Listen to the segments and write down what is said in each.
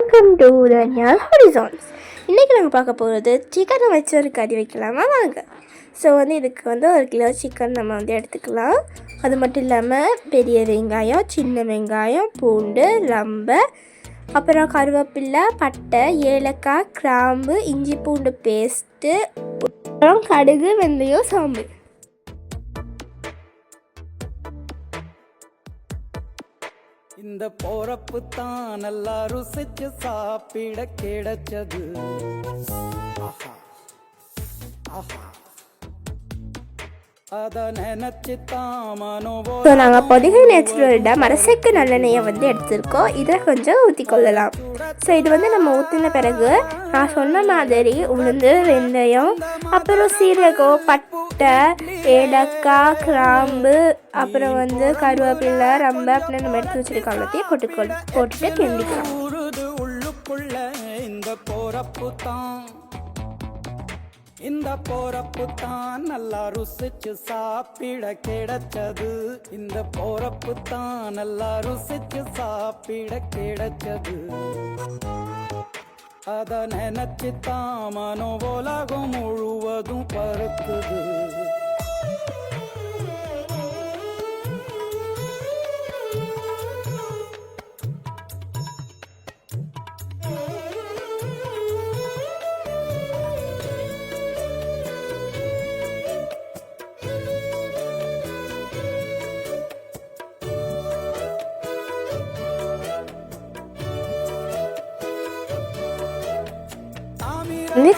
Welcome to the ஞால் ஹொரிசான்ஸ். இன்றைக்கி நாங்கள் பார்க்க போகிறது சிக்கனை வச்சு ஒரு கறி வைக்கலாமா வாங்க. ஸோ இதுக்கு ஒரு கிலோ சிக்கன் நம்ம எடுத்துக்கலாம். அது மட்டும் இல்லாமல் பெரிய வெங்காயம், சின்ன வெங்காயம், பூண்டு, ரம்பை, அப்புறம் கருவேப்பிலை, பட்டை, ஏலக்காய், கிராம்பு, இஞ்சி பூண்டு பேஸ்ட்டு, அப்புறம் கடுகு, வெந்தயம், சாம்பு. இந்த போறப்பு தான் நல்லா ருசிச்சு சாப்பிட கிடைச்சது. நாங்கள் பொதிகை நேச்சுரல்ட மரசெக்கு நல்லெண்ணெயை எடுத்திருக்கோம். இதை கொஞ்சம் ஊற்றிக்கொள்ளலாம். ஸோ இது நம்ம ஊற்றின பிறகு நான் சொன்ன மாதிரி உளுந்து, வெந்தயம், அப்புறம் சீரகம், பட்டை, ஏலக்காய், கிராம்பு, அப்புறம் கருவேப்பிலை, ரம்பை அப்படின்னு நம்ம எடுத்து வச்சிருக்கோம். எல்லாத்தையும் போட்டுட்டு கிண்டிக்கலாம். இந்த போறப்பு தான் நல்லா ருசிச்சு சாப்பிட கிடைச்சது. இந்த போறப்பு தான் நல்லா ருசிச்சு சாப்பிட கிடைச்சது. அத நினைச்சு தான் மனோ உலகம் முழுவதும் பருக்குது.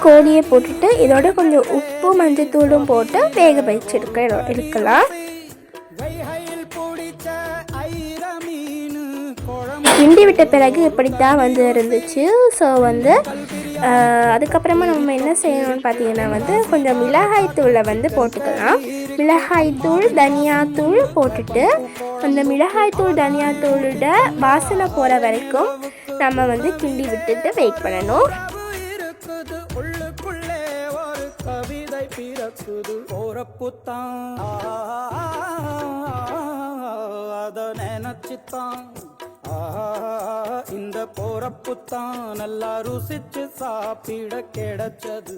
கோழியை போட்டுட்டு இதோட கொஞ்சம் உப்பு, மஞ்சத்தூளும் போட்டு வேக வச்சு எடுக்கலாம். கிண்டி விட்ட பிறகு இப்படித்தான் இருந்துச்சு. ஸோ அதுக்கப்புறமா நம்ம என்ன செய்யணும்னு பார்த்தீங்கன்னா கொஞ்சம் மிளகாய் தூளை போட்டுக்கலாம். மிளகாய்த்தூள், தனியாத்தூள் போட்டுட்டு அந்த மிளகாய்த்தூள், தனியாத்தூளோட வாசனை போகிற வரைக்கும் நம்ம கிண்டி விட்டுட்டு வெயிட் பண்ணணும். உள்ளுக்குள்ளே ஒரு கவிதை பிறக்குது. போறப்புத்தான் அத நினைச்சுத்தான் இந்த போறப்புத்தான் நல்லா ருசிச்சு சாப்பிட கிடைச்சது.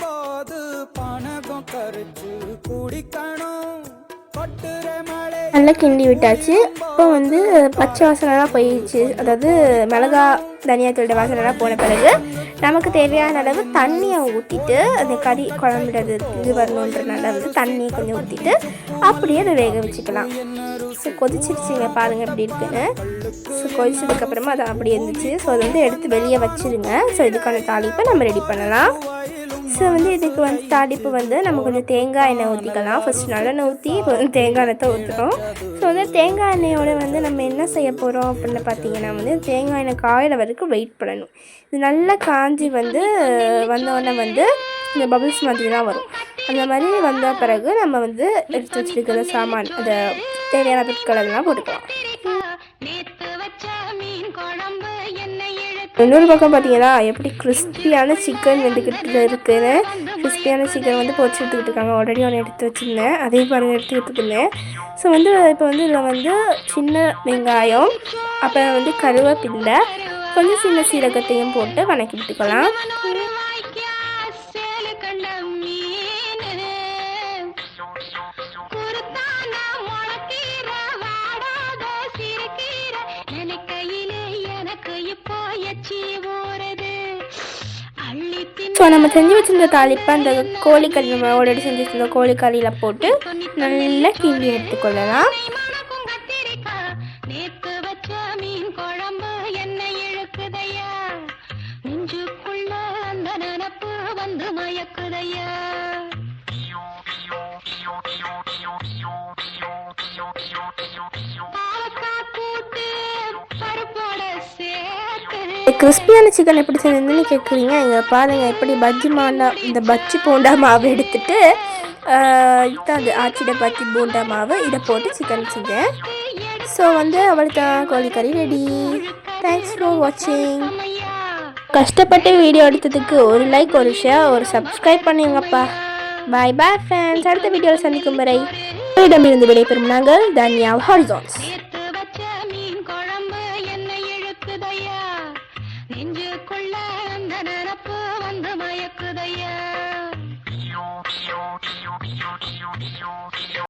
போது பணகம் கரைச்சு குடிக்கணும். நல்லா கிண்டி விட்டாச்சு. இப்போ பச்சை வாசனைலாம் போயிடுச்சு. அதாவது மிளகா, தனியாத்தூளோட வாசனைலாம் போன பிறகு நமக்கு தேவையான அளவு தண்ணியை ஊற்றிட்டு அந்த கறி குழம்புறது இது வரணுன்றனால தண்ணியை கொஞ்சம் ஊற்றிட்டு அப்படியே அதை வேக வச்சுக்கலாம். ஸோ கொதிச்சிருச்சுங்க, பாருங்கள் எப்படி இருக்குன்னு. ஸோ கொதிச்சதுக்கப்புறமா அது அப்படி இருந்துச்சு. ஸோ அதை எடுத்து வெளியே வச்சுருங்க. ஸோ இதுக்கான தாளிப்பை நம்ம ரெடி பண்ணலாம். ஸோ இதுக்கு தாளிப்பு நம்ம கொஞ்சம் தேங்காய் எண்ணெய் ஊற்றிக்கலாம். ஃபஸ்ட் நல்லெண்ணெய் ஊற்றி இப்போ தேங்காய் எண்ணெய் ஊற்றுறோம். ஸோ தேங்காய் எண்ணெயோட நம்ம என்ன செய்ய போகிறோம் அப்படின்னு பார்த்தீங்கன்னா தேங்காய் எண்ணெய் காயிற வரைக்கும் வெயிட் பண்ணணும். இது நல்லா காஞ்சி வந்தோடனே இந்த பபிள்ஸ் மாதிரி தான் வரும். அந்த மாதிரி வந்த பிறகு நம்ம எடுத்து வச்சுருக்கிற சாமான், அதை தேவையான பொருட்கள் அதெல்லாம் போட்டுக்கலாம். இன்னொரு பக்கம் பார்த்தீங்கன்னா எப்படி கிறிஸ்பியான சிக்கன் வெந்துக்கிட்டு இருக்குன்னு. கிறிஸ்பியான சிக்கன் பொரிச்சு எடுத்துக்கிட்டு இருக்காங்க. ஆல்ரெடி ஒன்று எடுத்து வச்சுருந்தேன், அதையும் பாருங்கள் எடுத்துக்கிட்டு இருந்தேன். ஸோ இப்போ இதில் சின்ன வெங்காயம், அப்புறம் கருவேப்பிலை, கொஞ்சம் சின்ன சீரகத்தையும் போட்டு வணக்கி விட்டுக்கலாம். ஸோ நம்ம செஞ்சு வச்சுருந்த தாளிப்பை அந்த கோழிக்கறி, நம்ம ஆல்ரெடி செஞ்சு வச்சுருந்த கோழிக்கறியில் போட்டு நல்லா கிண்டி எடுத்துக்கொள்ளலாம். கிறிஸ்பியான சிக்கன் எப்படி செஞ்சதுன்னு கேட்குறீங்க. இங்கே பாருங்கள் எப்படி இந்த பஜ்ஜி போண்டா மாவு எடுத்துட்டு இதுதான் அது ஆச்சிட பஜ்ஜி போண்டா மாவு இதை போட்டு சிக்கன் செஞ்சேன். ஸோ வந்து அவளுக்கு தான் கோழிக்கறி ரெடி. தேங்க்ஸ் ஃபார் வாட்சிங். கஷ்டப்பட்டு வீடியோ எடுத்ததுக்கு ஒரு லைக், ஒரு ஷேர், ஒரு சப்ஸ்கிரைப் பண்ணுங்கப்பா. பாய் பாய் ஃப்ரெண்ட்ஸ். அடுத்த வீடியோவில் சந்திக்கும் வரை இடமிருந்து விடைபெறும் நாங்கள் தன்யா ஹாரிசான்ஸ். நெஞ்சுக்குள்ள அந்த நிரப்பு